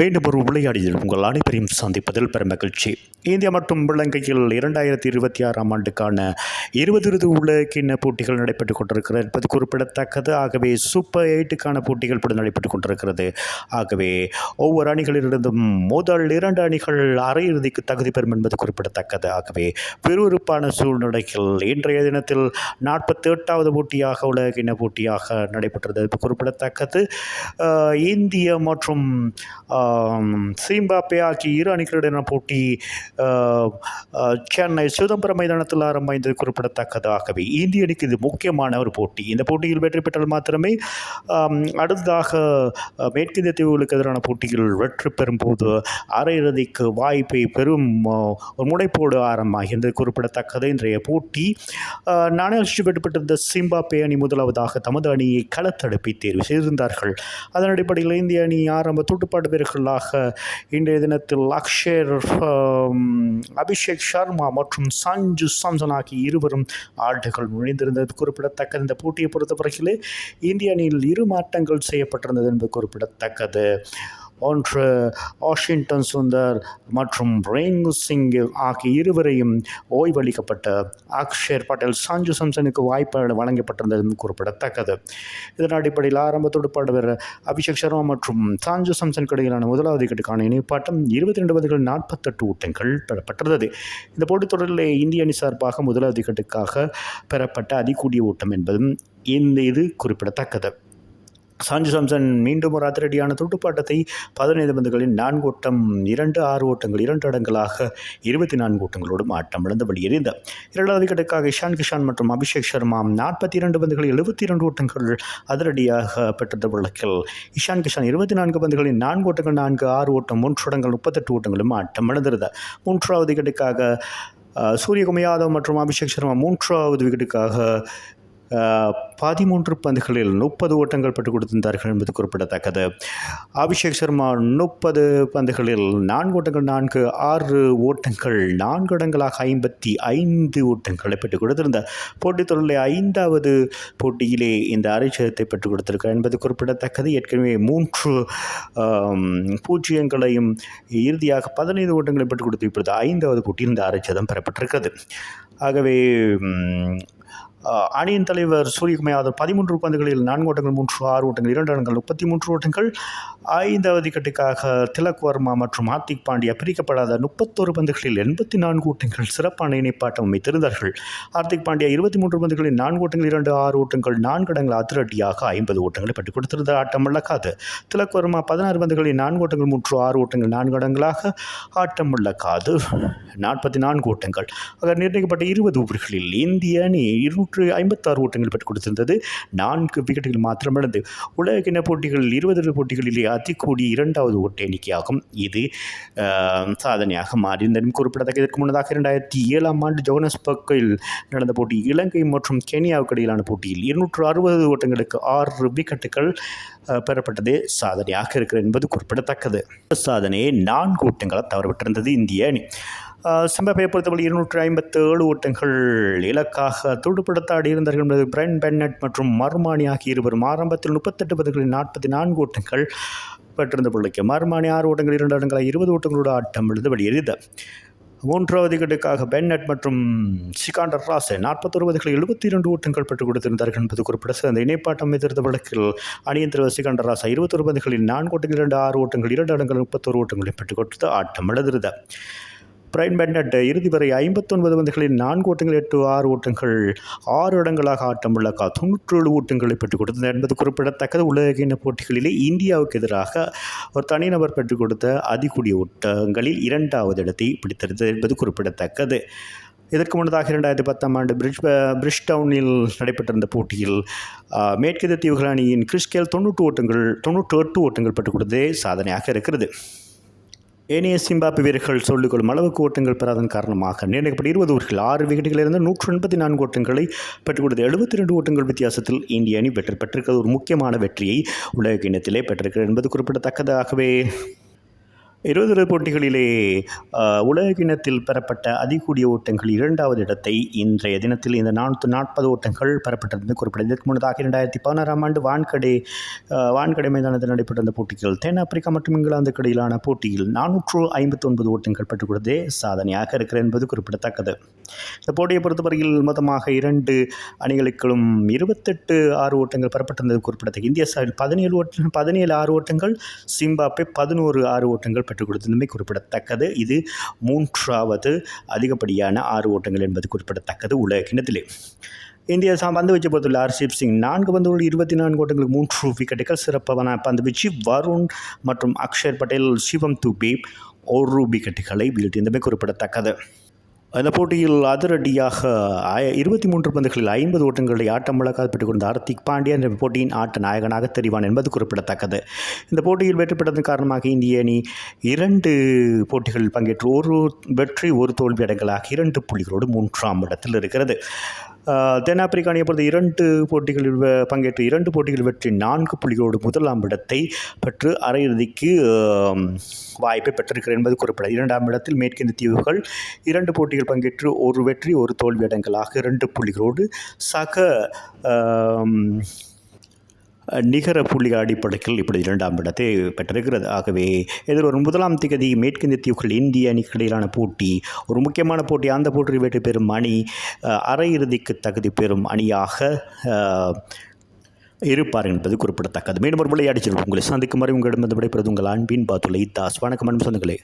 மீண்டும் ஒரு விளையாடியில் உங்கள் அனைவரையும் சந்திப்பதில் பெரும் மகிழ்ச்சி. இந்தியா மற்றும் இலங்கையில் 2026ஆம் ஆண்டுக்கான 20 உலகின போட்டிகள் நடைபெற்றுக் கொண்டிருக்கிறது என்பது குறிப்பிடத்தக்கது. ஆகவே சூப்பர் 8க்கான போட்டிகள் இப்படி நடைபெற்றுக் கொண்டிருக்கிறது. ஆகவே ஒவ்வொரு அணிகளிலிருந்தும் முதல் 2 அணிகள் அரையிறுதிக்கு தகுதி பெறும் என்பது குறிப்பிடத்தக்கது. ஆகவே விறுவிறுப்பான சூழ்நிலையில் இன்றைய தினத்தில் 48வது போட்டியாக உலகின போட்டியாக நடைபெற்றது குறிப்பிடத்தக்கது. இந்திய மற்றும் சிம்பாப்வே ஆகிய இரு அணிகளிடையான போட்டி சென்னை சிதம்பரம் மைதானத்தில் ஆரம்பித்தது குறிப்பிடத்தக்கதாகவே இந்திய அணிக்கு இது முக்கியமான ஒரு போட்டி. இந்த போட்டியில் வெற்றி பெற்றால் மாத்திரமே அடுத்ததாக மேற்கிந்திய தீவுகளுக்கு எதிரான போட்டியில் வெற்றி பெறும்போது அரையிறுதிக்கு வாய்ப்பை பெறும் ஒரு முனைப்போடு ஆரம்பமாகியது குறிப்பிடத்தக்கது. இன்றைய போட்டி நாணயத்தில் வெற்றி பெற்றிருந்த சிம்பாப்வே அணி முதலாவதாக தமது அணியை களத்தடுப்பை தேர்வு செய்திருந்தார்கள். அதன் அடிப்படையில் இந்திய அணி ஆரம்ப துடுப்பாட்ட வீரர்களாக இன்றைய தினத்தில் அக்ஷர், அபிஷேக் சர்மா மற்றும் சஞ்சு சாம்சன் ஆகிய இருவரும் ஆட்டங்கள் நுழைந்திருந்தது குறிப்பிடத்தக்கது. இந்த போட்டியை பொறுத்தவரையிலே இந்திய அணியில் 2 மாற்றங்கள் செய்யப்பட்டிருந்தது என்பது குறிப்பிடத்தக்கது. ஒன்று வாஷிங்டன் சுந்தர் மற்றும் ரேங்கு சிங் ஆகிய இருவரையும் ஓய்வளிக்கப்பட்ட அக்ஷர் பட்டேல் சஞ்சு சாம்சனுக்கு வாய்ப்பு வழங்கப்பட்டிருந்தது குறிப்பிடத்தக்கது. இதன் அடிப்படையில் ஆரம்ப துடுப்பாட்ட வீரர் அபிஷேக் சர்மா மற்றும் சஞ்சு சாம்சனுக்கு இடையிலான முதலாவது விக்கெட்டுக்கான இணைப்பாட்டம் 22 பந்துகள் 48 ஓட்டங்கள் பெறப்பட்டிருந்தது. இந்த போட்டித் தொடரில் இந்திய அணி சார்பாக முதலாவது விக்கெட்டுக்காக பெறப்பட்ட அதிகூடிய ஓட்டம் என்பதும் இது குறிப்பிடத்தக்கது. சஞ்சு சாம்சன் மீண்டும் ஒரு அதிரடியான துடுப்பாட்டத்தை 15 பந்துகளில் 4 ஓட்டம் 6 ஓட்டங்கள் 2 இடங்களாக 24 ஓட்டங்களோடும் ஆட்டம் இழந்து வெளியேறினார். 2வது விக்கெட்டுக்காக இஷான் கிஷான் மற்றும் அபிஷேக் சர்மா 42 பந்துகளில் 72 ஓட்டங்கள் அதிரடியாக பெற்ற வழக்கில் இஷான் கிஷான் 24 பந்துகளில் 4 ஓட்டங்கள் 6 ஓட்டம் 3 இடங்கள் 38 ஓட்டங்களும் ஆட்டம் இழந்திருந்தார். 3வது விக்கெட்டுக்காக சூரியகுமார் யாதவ் மற்றும் அபிஷேக் சர்மா 3வது விக்கெட்டுக்காக 13 பந்துகளில் 30 ஓட்டங்கள் பெற்றுக் கொடுத்திருந்தார்கள் என்பது குறிப்பிடத்தக்கது. அபிஷேக் சர்மா 30 பந்துகளில் 4 ஓட்டங்கள் 6 ஓட்டங்கள் 4 இடங்களாக 55 ஓட்டங்களை பெற்றுக் கொடுத்திருந்தார். போட்டித் தொடரில் 5வது போட்டியிலே இந்த அரைச்சதத்தை பெற்றுக் கொடுத்திருக்கிறார் என்பது குறிப்பிடத்தக்கது. ஏற்கனவே 3 பூஜ்ஜியங்களையும் இறுதியாக 15 ஓட்டங்களை பெற்றுக் கொடுத்து இப்பொழுது 5வது போட்டியில் இந்த அரைச்சதம் பெறப்பட்டிருக்கிறது. ஆகவே அணியின் தலைவர் சூரியகுமார் யாதவ் 13 பந்துகளில் 4 ஓட்டங்கள் 6 ஓட்டங்கள் 2 இடங்கள் 33 ஓட்டங்கள். 5வது விக்கெட்டுக்காக திலக் வர்மா மற்றும் ஹார்திக் பாண்டியா பிரிக்கப்படாத 31 பந்துகளில் 84 ஓட்டங்கள் சிறப்பான இணைப்பாட்டம் அமைத்திருந்தார்கள். ஹார்திக் பாண்டியா 23 பந்துகளில் 4 ஓட்டங்கள் 6 ஓட்டங்கள் 4 இடங்கள் அதிரடியாக 50 ஓட்டங்களை பெற்றுக் கொடுத்திருந்த ஆட்டம் இழக்காது. திலக் வர்மா 16 பந்துகளில் 4 ஓட்டங்கள் 6 ஓட்டங்கள் 4 இடங்களாக ஆட்டம் இழக்காது 44 ஓட்டங்கள். நிர்ணயிக்கப்பட்ட 20 ஓவர்களில் இந்திய அணி 256 ஓட்டங்கள் பெற்றுக் கொடுத்திருந்தது. 4 விக்கெட்டுகள் மாத்திரம் இழந்து உலகின போட்டிகளில் 20 போட்டிகளிலே அதிகூடிய 2வது ஓட்ட எண்ணிக்கையாகும். இது சாதனையாக மாறியிருந்தது குறிப்பிடத்தக்க. இதற்கு முன்னதாக 2007ஆம் ஆண்டு ஜோகன்னஸ்பர்க்கில் நடந்த போட்டி இலங்கை மற்றும் கென்யாவுக்கு இடையிலான போட்டியில் 260 ஓட்டங்களுக்கு 6 விக்கெட்டுகள் பெறப்பட்டதே சாதனையாக இருக்கிறது என்பது குறிப்பிடத்தக்கது. சாதனையை 4 ஓட்டங்களை தவறவிட்டிருந்தது இந்திய அணி. சிம்பாப்வே பொறுத்தவரை 257 ஓட்டங்கள் இலக்காக துடுப்படுத்தாடி இருந்தார்கள் என்பது பிரைன் பென்னட் மற்றும் மர்மானி ஆகிய இருவரும் ஆரம்பத்தில் 38 பந்துகளில் 44 ஓட்டங்கள் பெற்றிருந்த பிள்ளைக்கு மர்மானி 6 ஓட்டங்கள் 2 இடங்களாக 20 ஓட்டங்களோடு ஆட்டம் இழந்து வெளியேறியது. 3வது விக்கெட்டுக்காக பென்னட் மற்றும் சிகாண்டர் ராஸ் 41 பந்துகளில் 72 ஓட்டங்கள் பெற்றுக் கொடுத்திருந்தார்கள் என்பது குறிப்பிடத்தக்கது. அந்த இணைப்பாட்டம் அமைத்திருந்த வழக்கில் அணியின் தலைவர் சிகாண்டர் ராஸ் 21 பந்துகளில் 4 ஓட்டங்கள் 6 ஓட்டங்கள் 2 இடங்கள் 31 ஓட்டங்களை பெற்றுக் கொடுத்து ஆட்டம் இழந்திருந்தார். பிரைன் பென்னட் இறுதி வரை 59 பந்துகளில் 4 ஓட்டங்கள் 6 ஓட்டங்கள் 6 இடங்களாக ஆட்டம் இழக்க 97 ஓட்டங்களை பெற்றுக் கொடுத்தது என்பது குறிப்பிடத்தக்கது. உலகின போட்டிகளிலே இந்தியாவுக்கு எதிராக ஒரு தனிநபர் பெற்றுக் கொடுத்த அதிகூடிய ஓட்டங்களில் 2வது இடத்தை பிடித்திருந்தது என்பது குறிப்பிடத்தக்கது. இதற்கு முன்னதாக 2010ஆம் ஆண்டு பிரிஸ்டவுனில் நடைபெற்றிருந்த போட்டியில் மேற்கிந்திய தீவுகள் அணியின் கிறிஸ்கேல் 98 ஓட்டங்கள் பெற்றுக் கொடுத்ததே சாதனையாக இருக்கிறது. ஏனைய சிம்பாப்வே வீரர்கள் சொல்லிக்கொள்ளும் அளவுக்கு ஓட்டங்கள் பெறாதன் காரணமாக நிர்ணயிக்கப்பட்ட 20 ஓவர்கள் 6 விக்கெட்டுகளிலிருந்து 184 ஓட்டங்களை பெற்றுக் கொடுத்த 72 ஓட்டங்கள் வித்தியாசத்தில் இந்திய அணி வெற்றி பெற்றிருக்கிறது. ஒரு முக்கியமான வெற்றியை உலக இனத்திலே பெற்றிருக்கிறது என்பது குறிப்பிடத்தக்கதாகவே 20 போட்டிகளிலே உலகினத்தில் பெறப்பட்ட அதிகூடிய ஓட்டங்கள் 2வது இடத்தை இன்றைய தினத்தில் இந்த 440 ஓட்டங்கள் பெறப்பட்டிருந்தது குறிப்பிட்டது. இதற்கு முன்னதாக 2016ஆம் ஆண்டு வான்கடை மைதானத்தில் நடைபெற்ற அந்த போட்டிகள் தென்னாப்பிரிக்கா மற்றும் இங்கிலாந்துக்கு இடையிலான போட்டியில் 459 ஓட்டங்கள் பெற்றுக் கொடுத்ததே சாதனையாக இருக்கிறது என்பது குறிப்பிடத்தக்கது. இந்த போட்டியை பொறுத்தவரையில் மொத்தமாக 2 அணிகளுக்கும் 28 6 ஓட்டங்கள் பெறப்பட்டிருந்தது குறிப்பிடத்தக்க. இந்திய சார்பில் 17 6 ஓட்டங்கள், சிம்பாப்வே 11 6 ஓட்டங்கள் பெற்றுக் கொடுத்ததுமே குறிப்பிடத்தக்கது. இது 3வது அதிகப்படியான 6 ஓட்டங்கள் என்பது குறிப்பிடத்தக்கது உலக கிண்ணத்திலே. இந்திய பந்து வீச்சை பொறுத்துள்ள ஹர்ஷீப் சிங் 4 பந்துகள் 24 ஓட்டங்களுக்கு 3 விக்கெட்டுகள். சிறப்பான பந்து வீச்சு வருண் மற்றும் அக்ஷர் பட்டேல், சிவம் துபே 1 விக்கெட்டுகளை வீழ்த்தியதுமே குறிப்பிடத்தக்கது. அந்த போட்டியில் அதிரடியாக 23 பந்துகளில் 50 ஓட்டங்களை ஆட்டமிழக்காது பெற்றுக் கொண்ட ஹார்திக் பாண்டியா இந்த போட்டியின் ஆட்ட நாயகனாக தெரிவான் என்பது குறிப்பிடத்தக்கது. இந்த போட்டியில் வெற்றி பெற்றதன் காரணமாக இந்திய அணி 2 போட்டிகளில் பங்கேற்று 1 வெற்றி 1 தோல்வி அடங்கலாக 2 புள்ளிகளோடு 3ஆம் இடத்தில் இருக்கிறது. தென்னாப்பிரிக்க அணியை பொறுத்த 2 போட்டிகளில் பங்கேற்று 2 போட்டிகளில் வெற்றி 4 புள்ளிகளோடு 1ஆம் இடத்தை பெற்று அரையிறுதிக்கு வாய்ப்பை பெற்றிருக்கிறது என்பது குறிப்பிடத்தக்கது. 2ஆம் இடத்தில் மேற்கிந்திய தீவுகள் 2 போட்டிகள் பங்கேற்று 1 வெற்றி 1 தோல்வி அடங்கலாக 2 புள்ளிகளோடு சக நிகர புள்ளிகள் அடிப்படையில் இப்படி 2ஆம் இடத்தை பெற்றிருக்கிறது. ஆகவே எதிர்வரும் 1ஆம் தேதி மேற்கிந்திய தீவுகள் இந்திய அணிக்கு இடையிலான போட்டி ஒரு முக்கியமான போட்டி. அந்த போட்டியில் வெற்றி பெறும் அணி அரையிறுதிக்கு தகுதி பெறும் அணியாக இருப்பார் என்பது குறிப்பிடத்தக்கது. மீண்டும் ஒரு விளையாடி செல்வோம். உங்களை சந்திக்கும் வரை உங்களிடம் விடைபெறுவது உங்கள் அன்பின் பாத்துலை தாஸ். வணக்கம் அன்பு சொந்தங்களே.